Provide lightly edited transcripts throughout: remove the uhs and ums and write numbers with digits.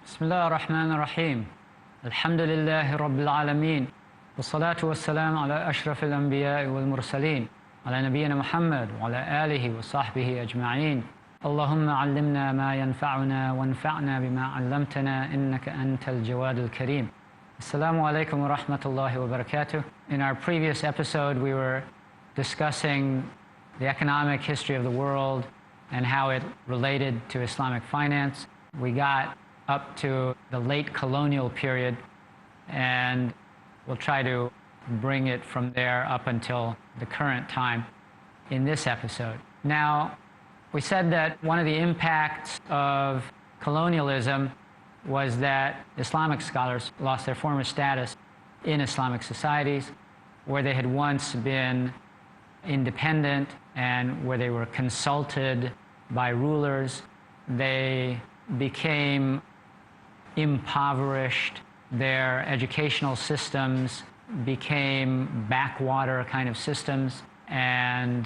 بسم الله الرحمن الرحيم الحمد لله رب العالمين والصلاة والسلام على أشرف الأنبياء والمرسلين على نبينا محمد وعلى آله وصحبه أجمعين. اللهم علمنا ما ينفعنا وانفعنا بما علمتنا إنك أنت الجواد الكريم. Assalamu alaikum wa rahmatullahi wa barakatuh. In our previous episode, we were discussing the economic history of the world and how it related to Islamic finance. We got up to the late colonial period, and we'll try to bring it from there up until the current time in this episode. Now, we said that one of the impacts of colonialism was that Islamic scholars lost their former status in Islamic societies, where they had once been independent and where they were consulted by rulers. They became impoverished. Their educational systems became backwater kind of systems, and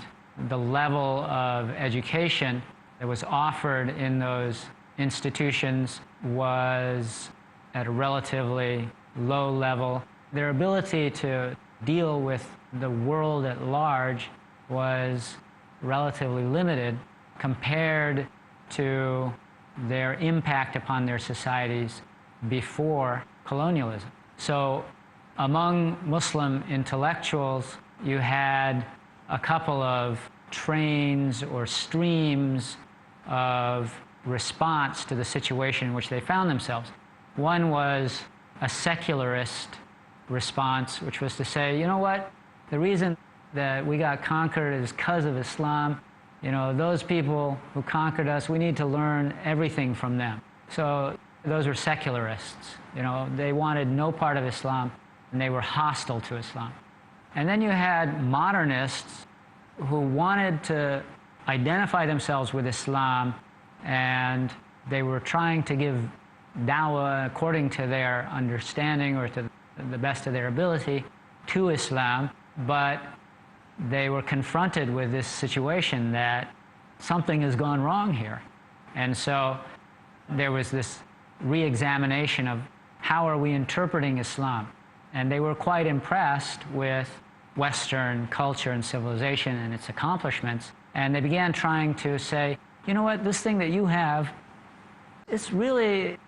the level of education that was offered in those institutions was at a relatively low level. Their ability to deal with the world at large was relatively limited compared to their impact upon their societies before colonialism. So among Muslim intellectuals, you had a couple of trains or streams of response to the situation in which they found themselves. One was a secularist response, which was to say, you know what, the reason that we got conquered is because of Islam. You know, those people who conquered us, we need to learn everything from them. So those were secularists. You know, they wanted no part of Islam, and they were hostile to Islam. And then you had modernists who wanted to identify themselves with Islam, and they were trying to give dawah according to their understanding or to the best of their ability to Islam, but they were confronted with this situation that something has gone wrong here. And so there was this re-examination of how are we interpreting Islam. And they were quite impressed with Western culture and civilization and its accomplishments. And they began trying to say, you know what, this thing that you have, it's really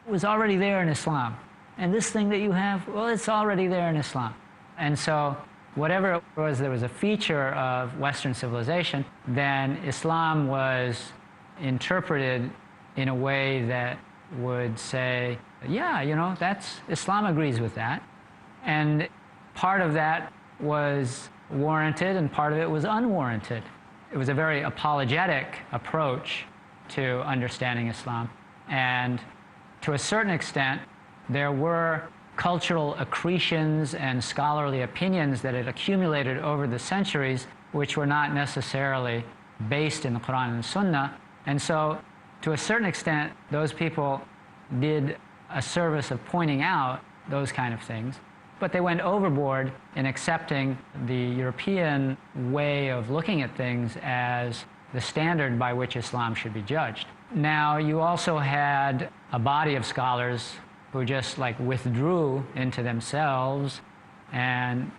was already there in Islam. And this thing that you have, well, it's already there in Islam. And so whatever it was, there was a feature of Western civilization, then Islam was interpreted in a way that would say, yeah, you know, Islam agrees with that. And part of that was warranted and part of it was unwarranted. It was a very apologetic approach to understanding Islam. And to a certain extent, there were cultural accretions and scholarly opinions that had accumulated over the centuries, which were not necessarily based in the Quran and Sunnah. And so, to a certain extent, those people did a service of pointing out those kind of things. But they went overboard in accepting the European way of looking at things as the standard by which Islam should be judged. Now, you also had a body of scholars who just withdrew into themselves and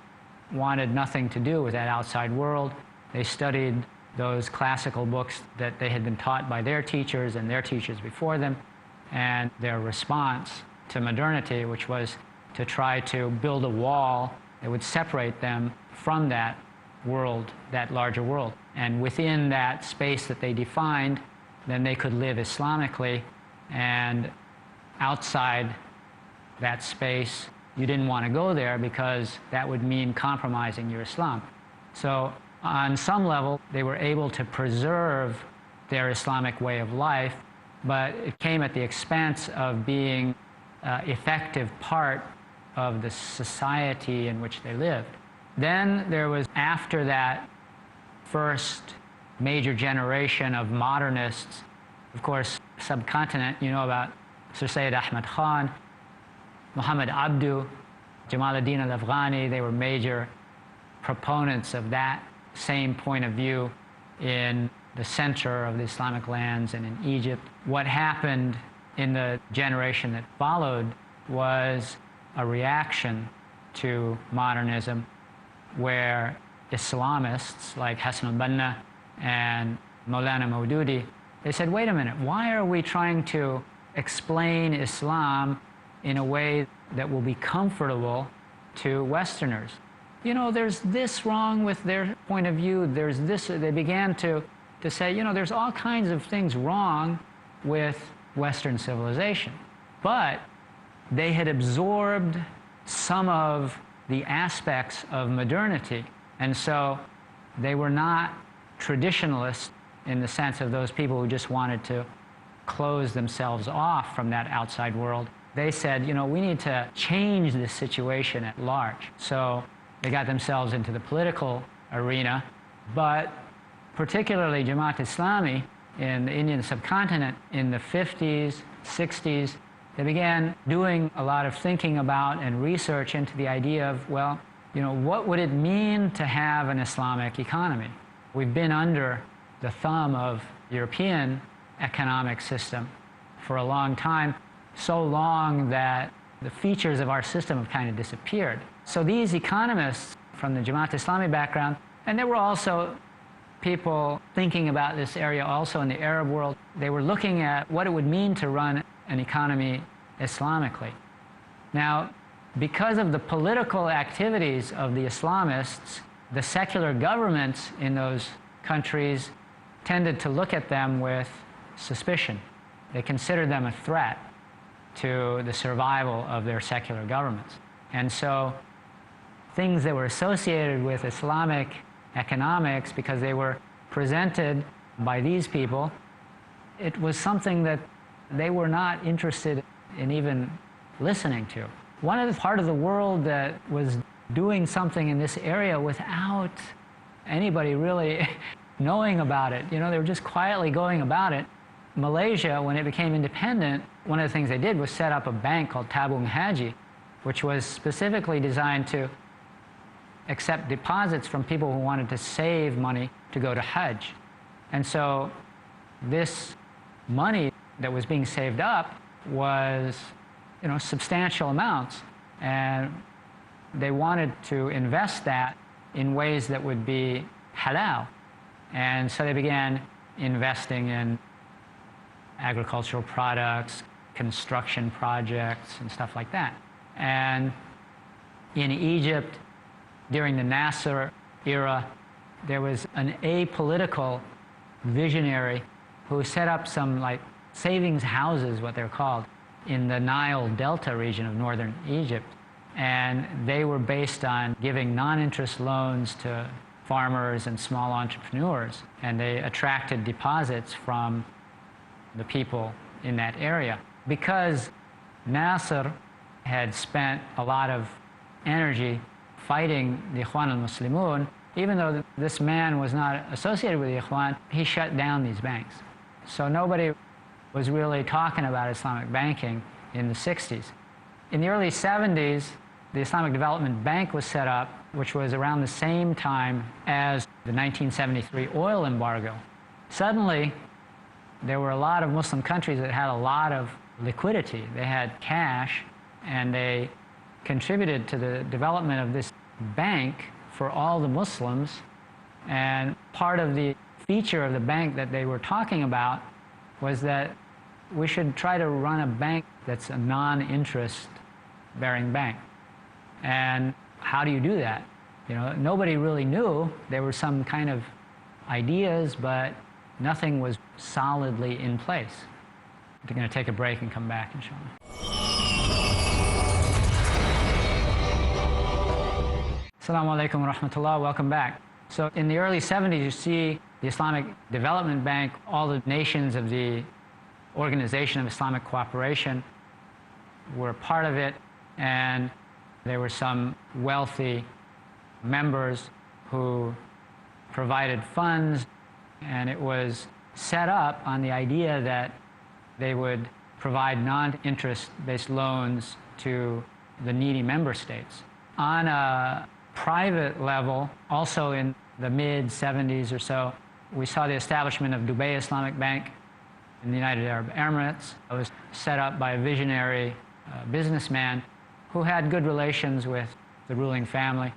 wanted nothing to do with that outside world. They studied those classical books that they had been taught by their teachers and their teachers before them, and their response to modernity, which was to try to build a wall that would separate them from that world, that larger world. And within that space that they defined, then they could live Islamically, and outside that space, you didn't want to go there because that would mean compromising your Islam. So on some level, they were able to preserve their Islamic way of life, but it came at the expense of being an effective part of the society in which they lived. Then there was, after that first major generation of modernists, of course, subcontinent, you know about Sir Sayyid Ahmad Khan, Muhammad Abdu, Jamaluddin al-Afghani. They were major proponents of that same point of view in the center of the Islamic lands and in Egypt. What happened in the generation that followed was a reaction to modernism, where Islamists like Hassan al-Banna and Maulana Maududi, they said, wait a minute, why are we trying to explain Islam in a way that will be comfortable to Westerners? You know, there's this wrong with their point of view, there's this. They began to say, you know, there's all kinds of things wrong with Western civilization. But they had absorbed some of the aspects of modernity, and so they were not traditionalists in the sense of those people who just wanted to close themselves off from that outside world. They said, you know, we need to change this situation at large. So they got themselves into the political arena, but particularly Jamaat Islami in the Indian subcontinent in the 50s, 60s, they began doing a lot of thinking about and research into the idea of, well, you know, what would it mean to have an Islamic economy? We've been under the thumb of European economic system for a long time, so long that the features of our system have kind of disappeared. So these economists from the Jamaat Islami background, and there were also people thinking about this area also in the Arab world, they were looking at what it would mean to run an economy Islamically. Now, because of the political activities of the Islamists, the secular governments in those countries tended to look at them with suspicion. They considered them a threat to the survival of their secular governments. And so things that were associated with Islamic economics, because they were presented by these people, it was something that they were not interested in even listening to. One of the part of the world that was doing something in this area without anybody really knowing about it, you know, they were just quietly going about it. Malaysia, when it became independent, one of the things they did was set up a bank called Tabung Haji, which was specifically designed to accept deposits from people who wanted to save money to go to Hajj. And so this money that was being saved up was, you know, substantial amounts, and they wanted to invest that in ways that would be halal. And so they began investing in agricultural products, construction projects, and stuff like that. And in Egypt, during the Nasser era, there was an apolitical visionary who set up some like savings houses, what they're called, in the Nile Delta region of northern Egypt. And they were based on giving non-interest loans to farmers and small entrepreneurs. And they attracted deposits from the people in that area. Because Nasser had spent a lot of energy fighting the Ikhwan al-Muslimun, even though this man was not associated with the Ikhwan, he shut down these banks. So nobody was really talking about Islamic banking in the 60s. In the early 70s, the Islamic Development Bank was set up, which was around the same time as the 1973 oil embargo. Suddenly, there were a lot of Muslim countries that had a lot of liquidity. They had cash, and they contributed to the development of this bank for all the Muslims. And part of the feature of the bank that they were talking about was that we should try to run a bank that's a non-interest bearing bank. And how do you do that? You know, nobody really knew. There were some kind of ideas, but nothing was solidly in place. We're going to take a break and come back, inshallah. Assalamu alaikum wa rahmatullah, welcome back. So in the early 70s, you see the Islamic Development Bank, all the nations of the Organization of Islamic Cooperation were part of it, and there were some wealthy members who provided funds, and it was set up on the idea that they would provide non-interest-based loans to the needy member states. On a private level, also in the mid-70s or so, we saw the establishment of Dubai Islamic Bank, in the United Arab Emirates. It was set up by a visionary businessman who had good relations with the ruling family,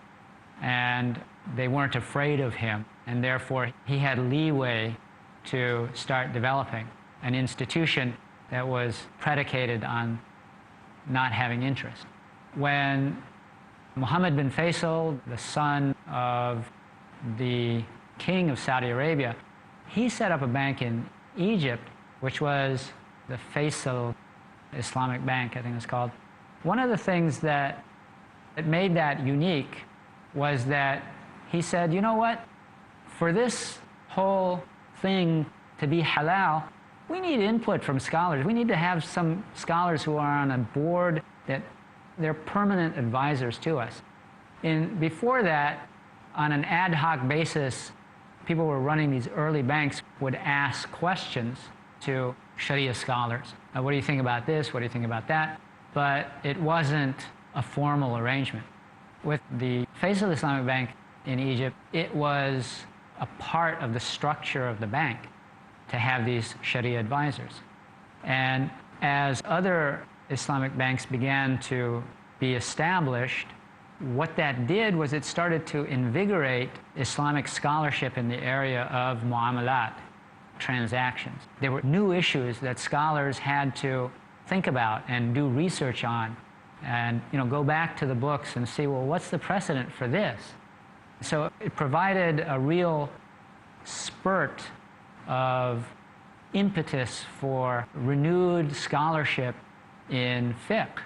and they weren't afraid of him, and therefore he had leeway to start developing an institution that was predicated on not having interest. When Mohammed bin Faisal, the son of the king of Saudi Arabia, he set up a bank in Egypt, which was the Faisal Islamic Bank, I think it's called. One of the things that made that unique was that he said, you know what, for this whole thing to be halal, we need input from scholars. We need to have some scholars who are on a board that they're permanent advisors to us. Before that, on an ad hoc basis, people were running these early banks would ask questions to Sharia scholars. What do you think about this? What do you think about that? But it wasn't a formal arrangement. With the Faisal Islamic Bank in Egypt, it was a part of the structure of the bank to have these Sharia advisors. And as other Islamic banks began to be established, what that did was it started to invigorate Islamic scholarship in the area of muamalat, transactions. There were new issues that scholars had to think about and do research on, and go back to the books and see, well, what's the precedent for this? So it provided a real spurt of impetus for renewed scholarship in fiqh.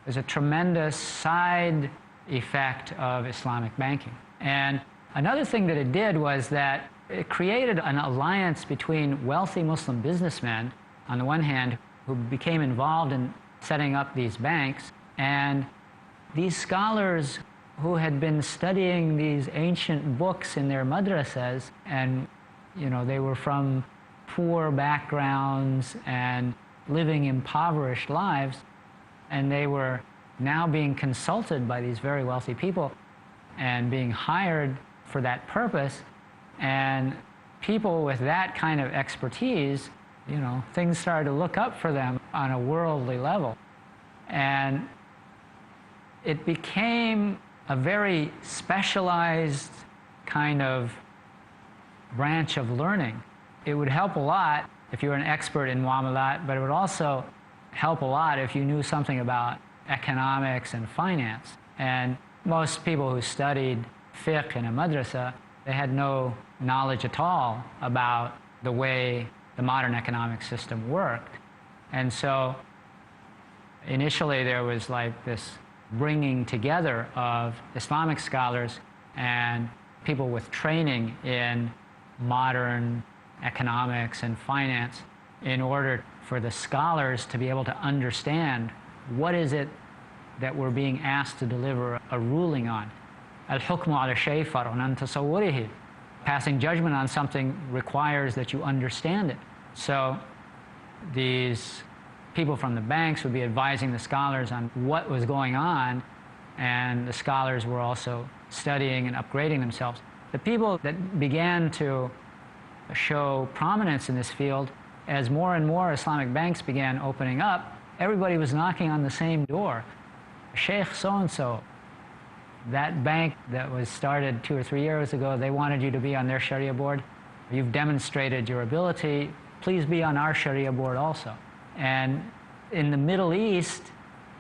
There's a tremendous side effect of Islamic banking. And another thing that it did was that it created an alliance between wealthy Muslim businessmen, on the one hand, who became involved in setting up these banks, and these scholars who had been studying these ancient books in their madrasas, and they were from poor backgrounds and living impoverished lives, and they were now being consulted by these very wealthy people and being hired for that purpose. And people with that kind of expertise, things started to look up for them on a worldly level. And it became a very specialized kind of branch of learning. It would help a lot if you were an expert in muamalat, but it would also help a lot if you knew something about economics and finance. And most people who studied fiqh in a madrasa, they had no knowledge at all about the way the modern economic system worked. And so initially there was like this bringing together of Islamic scholars and people with training in modern economics and finance in order for the scholars to be able to understand what is it that we're being asked to deliver a ruling on. Al-hukmu ala shay far'un an tasawwurihi. Passing judgment on something requires that you understand it. So these people from the banks would be advising the scholars on what was going on, and the scholars were also studying and upgrading themselves. The people that began to show prominence in this field, as more and more Islamic banks began opening up, everybody was knocking on the same door. Sheikh so-and-so, that bank that was started 2 or 3 years ago, they wanted you to be on their Sharia board. You've demonstrated your ability. Please be on our Sharia board also. And in the Middle East,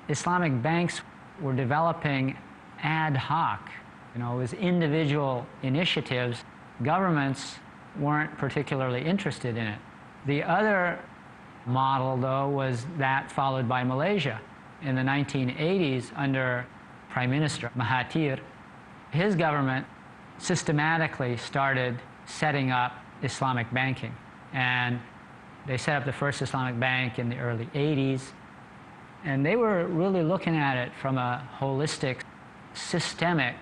Islamic banks were developing ad hoc. It was individual initiatives. Governments weren't particularly interested in it. The other model, though, was that followed by Malaysia. In the 1980s, under Prime Minister Mahathir, his government systematically started setting up Islamic banking. And they set up the first Islamic bank in the early 80s. And they were really looking at it from a holistic, systemic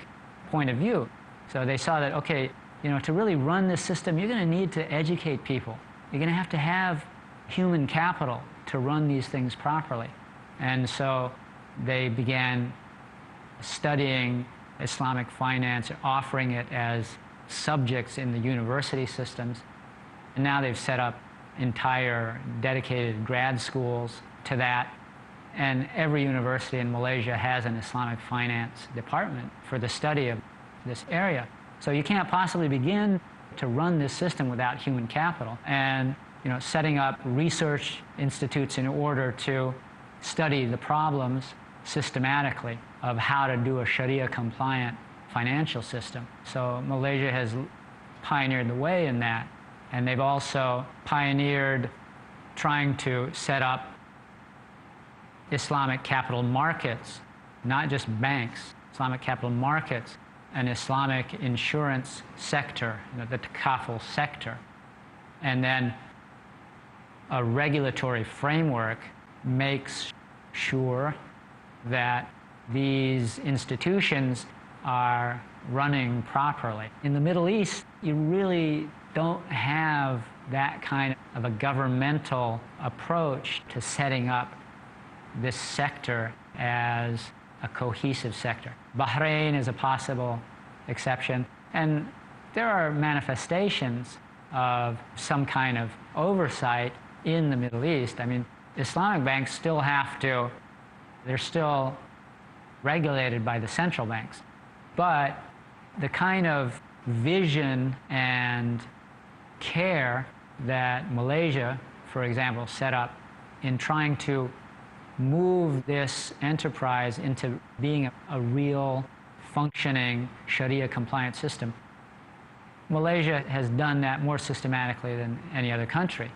point of view. So they saw that, okay, to really run this system, you're going to need to educate people. You're going to have human capital to run these things properly. And so they began studying Islamic finance, offering it as subjects in the university systems. And now they've set up entire dedicated grad schools to that. And every university in Malaysia has an Islamic finance department for the study of this area. So you can't possibly begin to run this system without human capital. And setting up research institutes in order to study the problems systematically of how to do a Sharia-compliant financial system. So Malaysia has pioneered the way in that. And they've also pioneered trying to set up Islamic capital markets, not just banks, Islamic capital markets, an Islamic insurance sector, the takaful sector, and then a regulatory framework makes sure that these institutions are running properly. In the Middle East, you really don't have that kind of a governmental approach to setting up this sector as a cohesive sector. Bahrain is a possible exception, and there are manifestations of some kind of oversight in the Middle East. I mean, Islamic banks still they're still regulated by the central banks, but the kind of vision and care that Malaysia, for example, set up in trying to move this enterprise into being a real functioning Sharia-compliant system. Malaysia has done that more systematically than any other country.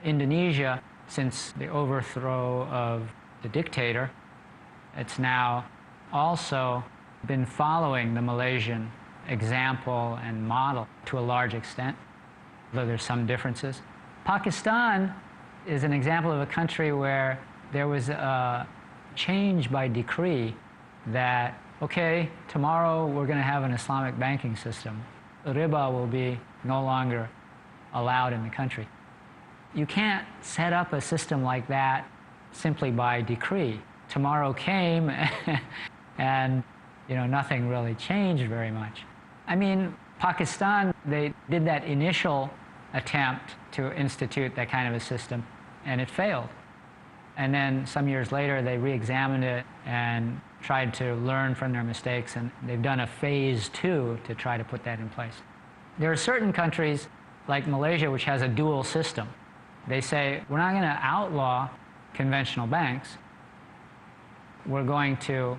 Indonesia, since the overthrow of the dictator, it's now also been following the Malaysian example and model to a large extent, though there's some differences. Pakistan is an example of a country where there was a change by decree that, okay, tomorrow we're going to have an Islamic banking system. Riba will be no longer allowed in the country. You can't set up a system like that simply by decree. Tomorrow came and nothing really changed very much. I mean, Pakistan, they did that initial attempt to institute that kind of a system, and it failed. And then some years later, they re-examined it and tried to learn from their mistakes, and they've done a phase 2 to try to put that in place. There are certain countries, like Malaysia, which has a dual system. They say, we're not going to outlaw conventional banks. We're going to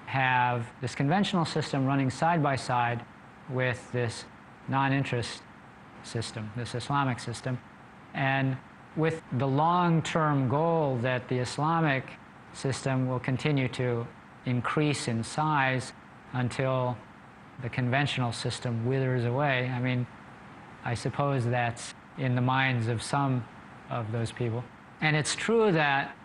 have this conventional system running side by side with this non-interest system, this Islamic system, and with the long-term goal that the Islamic system will continue to increase in size until the conventional system withers away. I mean, I suppose that's in the minds of some of those people. And it's true that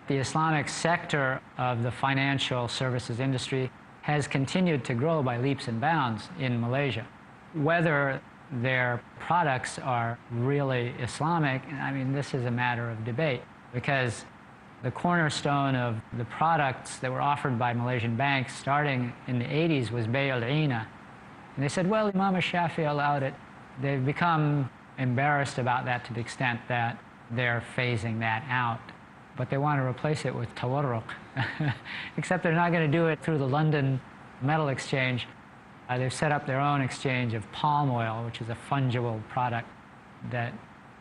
the Islamic sector of the financial services industry has continued to grow by leaps and bounds in Malaysia. Whether their products are really Islamic, I mean, this is a matter of debate, because the cornerstone of the products that were offered by Malaysian banks starting in the 80s was Bay al-Ina. And they said, well, Imam al-Shafi'i allowed it. They've become embarrassed about that to the extent that they're phasing that out. But they want to replace it with tawarruq. Except they're not going to do it through the London Metal Exchange. They've set up their own exchange of palm oil, which is a fungible product that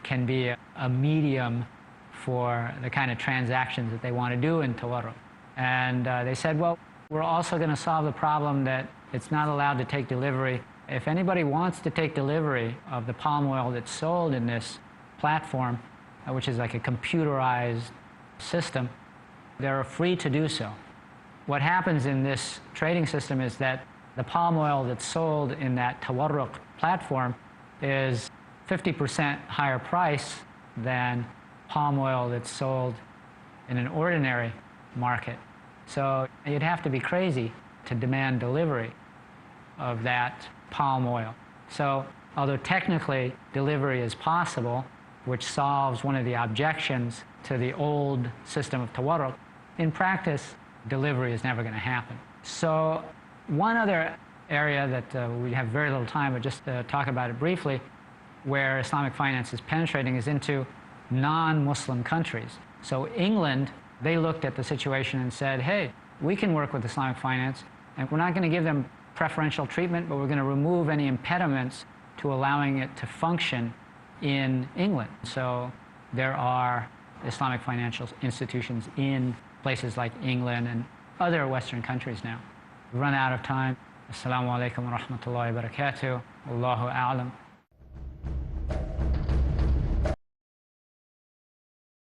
can be a medium for the kind of transactions that they want to do in tawarruq. And they said, well, we're also going to solve the problem that it's not allowed to take delivery. If anybody wants to take delivery of the palm oil that's sold in this platform, which is like a computerized system, they're free to do so. What happens in this trading system is that the palm oil that's sold in that tawarruq platform is 50% higher price than palm oil that's sold in an ordinary market. So you'd have to be crazy to demand delivery of that palm oil. So although technically delivery is possible, which solves one of the objections to the old system of tawarruq, in practice, delivery is never going to happen. So one other area that we have very little time, but just to talk about it briefly, where Islamic finance is penetrating is into non-Muslim countries. So England, they looked at the situation and said, hey, we can work with Islamic finance, and we're not going to give them preferential treatment, but we're going to remove any impediments to allowing it to function in England. So there are Islamic financial institutions in places like England and other Western countries now. We've run out of time. Assalamu alaikum wa rahmatullahi wa barakatuh. Allahu a'lam.